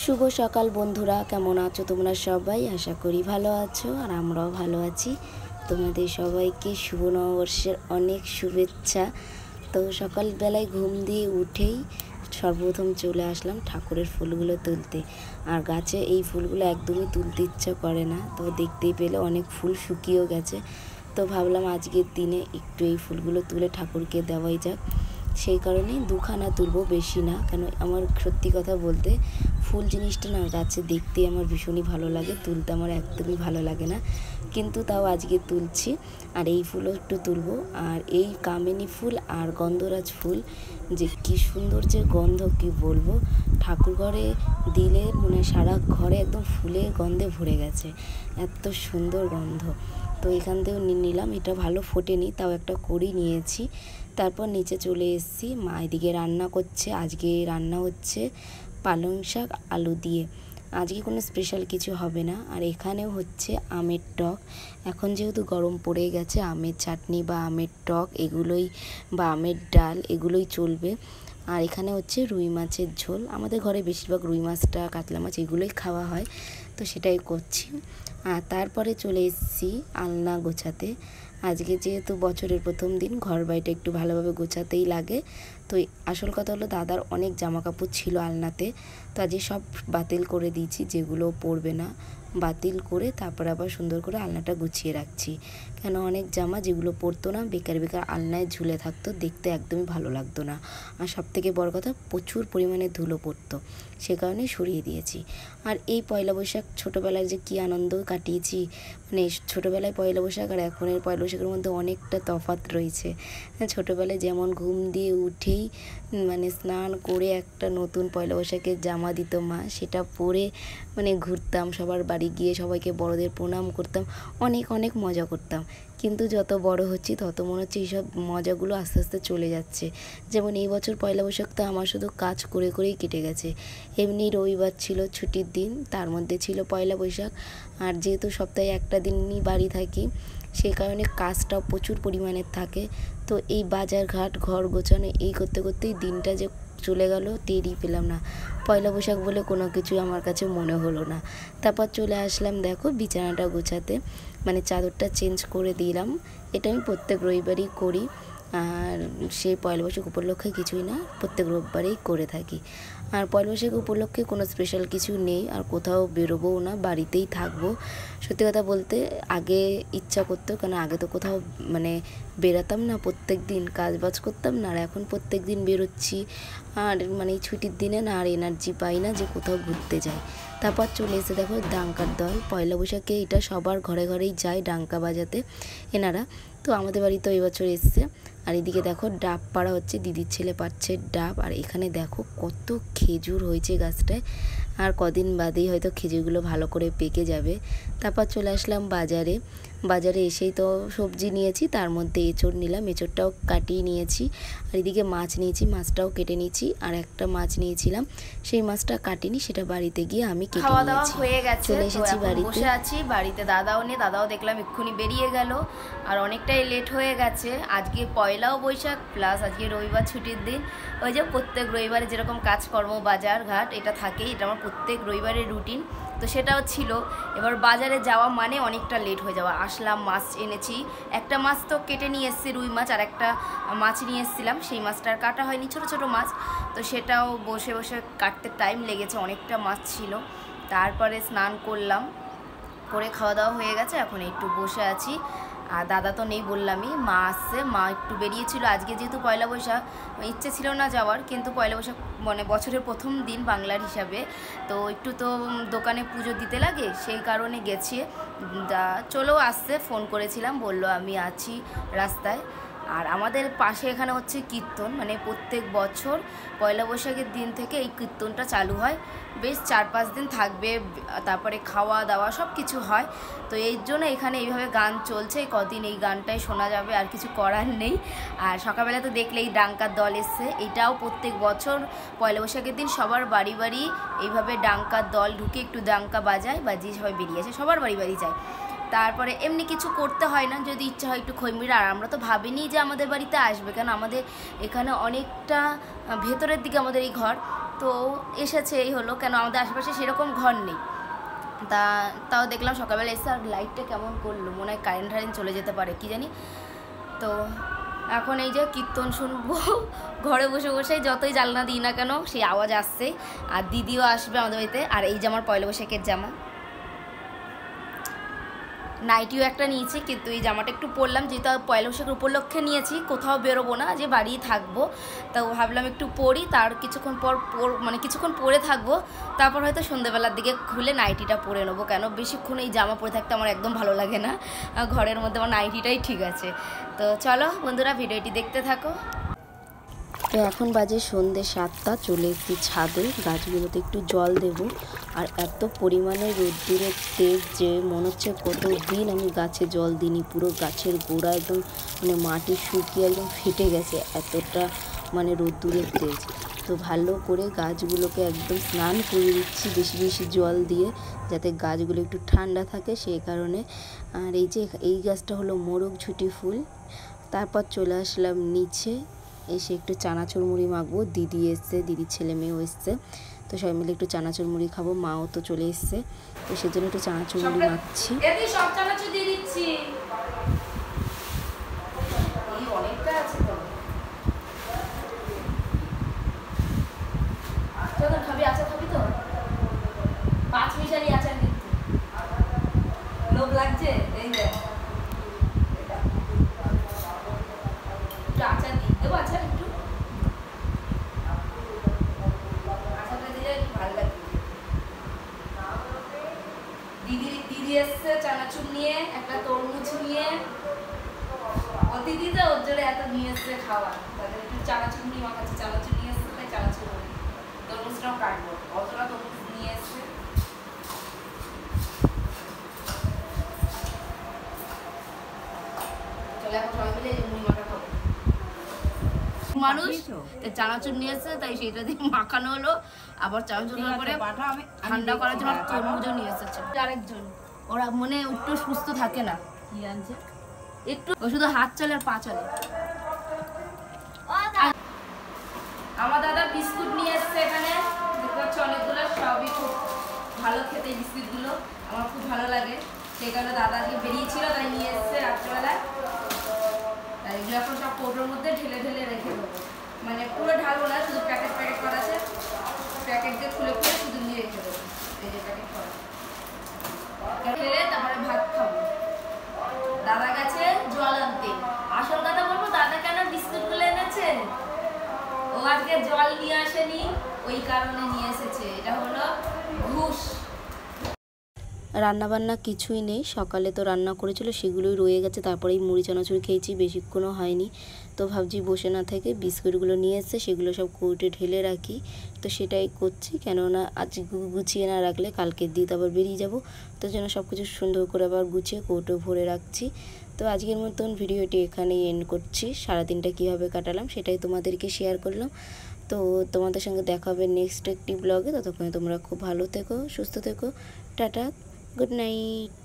শুভ সকাল বন্ধুরা, কেমন আছো তোমরা সবাই? আশা করি ভালো আছো আর আমরাও ভালো আছি। তোমাদের সবাইকে শুভ নববর্ষের অনেক শুভেচ্ছা। তো সকালবেলায় ঘুম দিয়ে উঠেই সর্বপ্রথম চলে আসলাম ঠাকুরের ফুলগুলো তুলতে। আর গাছে এই ফুলগুলো একদমই তুলতে ইচ্ছা করে না, তো দেখতেই পেলে অনেক ফুল শুকিয়েও গেছে। তো ভাবলাম আজকের দিনে একটু এই ফুলগুলো তুলে ঠাকুরকে দেওয়াই যাক। সেই কারণেই দুখানা তুলবো, বেশি না। কেন আমার সত্যি কথা বলতে ফুল জিনিসটা না গাছে দেখতে আমার ভীষণই ভালো লাগে, তুলতে আমার একদমই ভালো লাগে না, কিন্তু তাও আজকে তুলছি। আর এই ফুলও একটু তুলবো। আর এই কামিনী ফুল আর গন্ধরাজ ফুল যে কি সুন্দর যে গন্ধ, কি বলবো। ঠাকুর ঘরে দিলে মানে সারা ঘরে একদম ফুলের গন্ধে ভরে গেছে, এত সুন্দর গন্ধ। তো এখান থেকেও নিলাম, এটা ভালো ফোটেনি, তাও একটা করি নিয়েছি। তারপর নিচে চলে এসেছি, মা এদিকে রান্না করছে। আজকে রান্না হচ্ছে পালং শাক আলু দিয়ে। আজকে কোনো স্পেশাল কিছু হবে না। আর এখানেও হচ্ছে আমের টক। এখন যেহেতু গরম পড়ে গেছে, আমের চাটনি বা আমের টক এগুলোই, বা আমের ডাল এগুলোই চলবে। আর এখানে হচ্ছে রুই মাছের ঝোল। আমাদের ঘরে বেশিরভাগ রুই মাছটা, কাতলা মাছ এগুলোই খাওয়া হয়, তো সেটাই করছি। আর তারপরে চলে এসেছি আলনা গোছাতে। আজকে যেহেতু বছরের প্রথম দিন, ঘর বাড়িটা একটু ভালোভাবে গোছাতেই লাগে। তো আসল কথা হলো দাদার অনেক জামা কাপড় ছিল আলনাতে, তো আজকে সব বাতিল করে দিয়েছি, যেগুলো পরবে না বাতিল করে তারপর আবার সুন্দর করে আলনাটা গুছিয়ে রাখছি। কেন অনেক জামা যেগুলো পরতো না বেকার বেকার আলনায় ঝুলে থাকতো, দেখতে একদমই ভালো লাগতো না। আর সবথেকে বড় কথা, প্রচুর পরিমাণে ধুলো পড়তো, সে কারণে সরিয়ে দিয়েছি। আর এই পয়লা বৈশাখ ছোটোবেলায় যে কী আনন্দ কাটিয়েছি, মানে ছোটোবেলায় পয়লা বৈশাখ আর এখনের পয়লা বৈশাখের মধ্যে অনেকটা তফাৎ রয়েছে। ছোটোবেলায় যেমন ঘুম দিয়ে উঠেই মানে স্নান করে একটা নতুন পয়লা বৈশাখের জামা দিত মা, সেটা পরে মানে ঘুরতাম, সবার বাড়ি গিয়ে সবাইকে বড়দের প্রণাম করতাম, অনেক অনেক মজা করতাম। কিন্তু যত বড় হচ্ছি তত মনে হচ্ছে এইসব মজাগুলো আস্তে আস্তে চলে যাচ্ছে। যেমন এই বছর পয়লা বৈশাখ তো আমার শুধু কাজ করে করেই কেটে গেছে। এমনি রবিবার ছিল ছুটির দিন, তার মধ্যে ছিল পয়লা বৈশাখ। আর যেহেতু সপ্তাহে একটা দিনই বাড়ি থাকি, সেই কারণে কাজটাও প্রচুর পরিমাণে থাকে। তো এই বাজার ঘাট ঘর গোছানো এই করতে করতেই দিনটা যে চলে গেল টেরই পেলাম না। পয়লা বৈশাখ বলে কোনো কিছুই আমার কাছে মনে হলো না। তারপর চলে আসলাম দেখো বিছানাটা গোছাতে, মানে চাদরটা চেঞ্জ করে দিলাম। এটা আমি প্রত্যেক রবিবারই করি। আর সেই পয়লা বৈশাখ উপলক্ষে কিছুই না, প্রত্যেক রোববারেই করে থাকি। আর পয়লা বৈশাখ উপলক্ষে কোনো স্পেশাল কিছু নেই, আর কোথাও বেরোবোও না, বাড়িতেই থাকবো। সত্যি কথা বলতে আগে ইচ্ছা করতো, কারণ আগে তো কোথাও মানে বেরাতাম না, প্রত্যেক দিন কাজ বাজ করতাম না। আর এখন প্রত্যেক দিন বেরোচ্ছি, আর মানে এই ছুটির দিনে না আর এনার্জি পাই না যে কোথাও ঘুরতে যাই। তারপর চলে এসে দেখো ডাঙ্কার দল। পয়লা বৈশাখে এটা সবার ঘরে ঘরেই যায় ডাঙ্কা বাজাতে এনারা, তো আমাদের বাড়িতেও এবছর এসছে। আর এদিকে দেখো ডাব পাড়া হচ্ছে, দিদির ছেলে পাচ্ছে ডাব। আর এখানে দেখো কত খেজুর হয়েছে গাছটায়, আর কদিন বাদেই হয়তো খেজুরগুলো ভালো করে পেকে যাবে। তারপর চলে আসলাম বাজারে। বাজারে এসেই তো সবজি নিয়েছি, তার মধ্যে এঁচোড় নিলাম, এঁচোড়টাও কাটিয়ে নিয়েছি। আর এদিকে মাছ নিয়েছি, মাছটাও কেটে নিয়েছি। আর একটা মাছ নিয়েছিলাম, সেই মাছটা কাটিনি, সেটা বাড়িতে গিয়ে আমি কেটে খাওয়া দাওয়া নিয়েছি। হয়ে গেছে, চলে এসেছি বাড়িতে। বসে আছি বাড়িতে। দাদাও নেই, দাদাও দেখলাম এক্ষুনি বেরিয়ে গেল, আর অনেকটাই লেট হয়ে গেছে। আজকে পয়লাও বৈশাখ প্লাস আজকে রবিবার ছুটির দিন। ওই যে প্রত্যেক রবিবারে যেরকম কাজকর্ম বাজার ঘাট এটা থাকেই, এটা আমার প্রত্যেক রবিবারের রুটিন, তো সেটাও ছিল। এবার বাজারে যাওয়া মানে অনেকটা লেট হয়ে যাওয়া। আসলাম, মাছ এনেছি, একটা মাছ তো কেটে নিয়ে এসেছি রুই মাছ, আর একটা মাছ নিয়ে এসেছিলাম, সেই মাছটা আর কাটা হয়নি, ছোটো ছোটো মাছ, তো সেটাও বসে বসে কাটতে টাইম লেগেছে, অনেকটা মাছ ছিল। তারপরে স্নান করলাম, করে খাওয়া দাওয়া হয়ে গেছে, এখন একটু বসে আছি। আর দাদা তো নেই বললামই, মা আসছে, মা একটু বেরিয়েছিল আজকে, যেহেতু পয়লা বৈশাখ ইচ্ছে ছিল না যাওয়ার, কিন্তু পয়লা বৈশাখ মানে বছরের প্রথম দিন বাংলার হিসাবে, তো একটু তো দোকানে পুজো দিতে লাগে, সেই কারণে গেছে। চলো আসছে, ফোন করেছিলাম, বললো আমি আছি রাস্তায়। আর আমাদের পাশে এখানে হচ্ছে কীর্তন, মানে প্রত্যেক বছর পয়লা বৈশাখের দিন থেকে এই কীর্তনটা চালু হয়, বেশ 4-5 দিন থাকবে, তারপরে খাওয়া দাওয়া সব কিছু হয়। তো এই জন্য এখানে এইভাবে গান চলছে, কদিন এই গানটাই শোনা যাবে, আর কিছু করার নেই। আর সকালবেলা তো দেখলেই ডাঙ্কার দল এসছে, এটাও প্রত্যেক বছর পয়লা বৈশাখের দিন সবার বাড়ি বাড়ি এইভাবে ডাঙ্কার দল ঢুকে একটু ডাঙ্কা বাজিয়ে সবাই বেরিয়ে আসে, সবার বাড়ি বাড়ি যায়। তারপরে এমনি কিছু করতে হয় না, যদি ইচ্ছা হয় একটু খৈমিরা। আর আমরা তো ভাবিনি যে আমাদের বাড়িতে আসবে, কেন আমাদের এখানে অনেকটা ভেতরের দিকে আমাদের এই ঘর, তো এসেছে এই হলো, কেন আমাদের আশেপাশে সেরকম ঘর নেই। তাও দেখলাম সকালবেলা এসে, আর লাইটটা কেমন করলো, মনে হয় কারেন্ট চলে যেতে পারে কি জানি। তো এখন এই যে কীর্তন শুনবো ঘরে বসে বসে, যতই জানলা দিই না কেন সেই আওয়াজ আসছে। আর দিদিও আসবে আমাদের বাড়িতে। আর এই যে আমার পয়লা বৈশাখের জামা, নাইটিও একটা নিয়েছি, কিন্তু এই জামাটা একটু পরলাম, যেহেতু পয়লা বৈশাখের উপলক্ষে নিয়েছি, কোথাও বেরোবো না, যে বাড়িই থাকবো। তো ভাবলাম একটু পরি, তার কিছুক্ষণ পর মানে কিছুক্ষণ পরে থাকবো, তারপর হয়তো সন্ধ্যেবেলার দিকে খুলে নাইটিটা পরে নেবো। কেন বেশিক্ষণ এই জামা পরে থাকতে আমার একদম ভালো লাগে না, ঘরের মধ্যে আমার নাইটিটাই ঠিক আছে। তো চলো বন্ধুরা, ভিডিওটি দেখতে থাকো। তো এখন বাজে সন্ধ্যে 7টা, চলে এসেছি ছাদে, গাছগুলোতে একটু জল দেব। আর এত পরিমাণে রোদ্দুরের তেজ যে মনে হচ্ছে কতদিন আমি গাছে জল দিইনি, পুরো গাছের গোড়া একদম মানে মাটি শুকিয়ে একদম ফেটে গেছে, এতটা মানে রোদ্দুরের তেজ। তো ভালো করে গাছগুলোকে একদম স্নান করে দিচ্ছি বেশি বেশি জল দিয়ে, যাতে গাছগুলো একটু ঠান্ডা থাকে সেই কারণে। আর এই যে এই গাছটা হলো মোরগ ঝুঁটি ফুল। তারপর চলে আসলাম নিচে, এসে একটু চানাচুর মুড়ি মাখবো। দিদি এসছে, দিদির ছেলে মেয়েও এসছে, তো সবাই মিলে একটু চানাচুর মুড়ি খাবো। মাও তো চলে এসছে, তো সেজন্য একটু চানাচুর মুড়ি মাখছি। সব চানাচুর দিয়ে দিচ্ছি, অনেকটা আছে তো। খাবি আচার, খাবি তো? 5 মিশালি আচার, কিন্তু লোভ লাগছে। এই যে আচার দিই, দেবো আচার একটু, আচারটা দিলে ভালো লাগবে। দিদি এসছে চানাচুর নিয়ে, একটা তরমুজ নিয়ে, অতিথি তো ওর জন্য এত নিয়ে এসছে খাওয়া, তাদের একটু চানাচুর নিয়ে মাখাচ্ছে। চানাচুর নিয়ে এসছে তাই চানাচুর, তরমুজটাও কাটবো, অতটা তরমুজ নিয়ে এসছে। চলে এখন সবাই মিলে মুড়ি মাখা খাবো। মানুষ চানাচুর নিয়ে এসছে, তাই সেটা দিয়ে মাখানো হলো। আবার চানাচুর করে ঠান্ডা করার জন্য তরমুজও নিয়ে এসেছে আরেকজন। ওরা মনে একটু সুস্থ থাকে না, কি আনছে একটু, শুধু হাত চলে আর পা চলে। আমার দাদা বিস্কুট নিয়ে এসছে এখানে, দেখতে পাচ্ছি অনেকগুলো, সবই খুব ভালো খেতে এই বিস্কুটগুলো, আমার খুব ভালো লাগে, সেই কারণে দাদা আজকে বেরিয়েছিল তাই নিয়ে এসছে রাত্রেবেলায়। তাই এগুলো এখন সব কৌটোর মধ্যে ঢেলে ঢেলে রেখে দেবো, মানে পুরো ঢালবো না, শুধু প্যাকেট প্যাকেট করা আছে, প্যাকেট দিয়ে খুলে খুলে শুধু নিয়ে রেখে দেবো। এই যে প্যাকেট করা ঢেলে তারপরে ভাত খাবো। দাদা গেছে জল আনতে। আসল কথা বলবো, দাদা কেন বিস্কুটগুলো এনেছে, ও আজকে জল নিয়ে আসেনি, ওই কারণে নিয়ে এসেছে। এটা হলো ঘুষ। রান্নাবান্না কিছুই নেই, সকালে তো রান্না করেছিল সেগুলোই রয়ে গেছে, তারপরেই মুড়ি চানাচুর খেয়েছি, বেশিক্ষণও হয়নি। তো ভাবছি বসে না থেকে বিস্কুটগুলো নিয়ে এসছে সেগুলো সব কৌটে ঢেলে রাখি, তো সেটাই করছি। কেননা আজ গুছিয়ে না রাখলে কালকের দিন আবার বেরিয়ে যাব, তো যেন সব কিছু সুন্দর করে আবার গুছিয়ে কৌটো ভরে রাখছি। তো আজকের মতন ভিডিওটি এখানেই এন্ড করছি। সারাদিনটা কীভাবে কাটালাম সেটাই তোমাদেরকে শেয়ার করলাম। তো তোমাদের সঙ্গে দেখা হবে নেক্সট একটি ব্লগে, ততক্ষণে তোমরা খুব ভালো থেকো, সুস্থ থেকো, টাটা, গুড নাইট।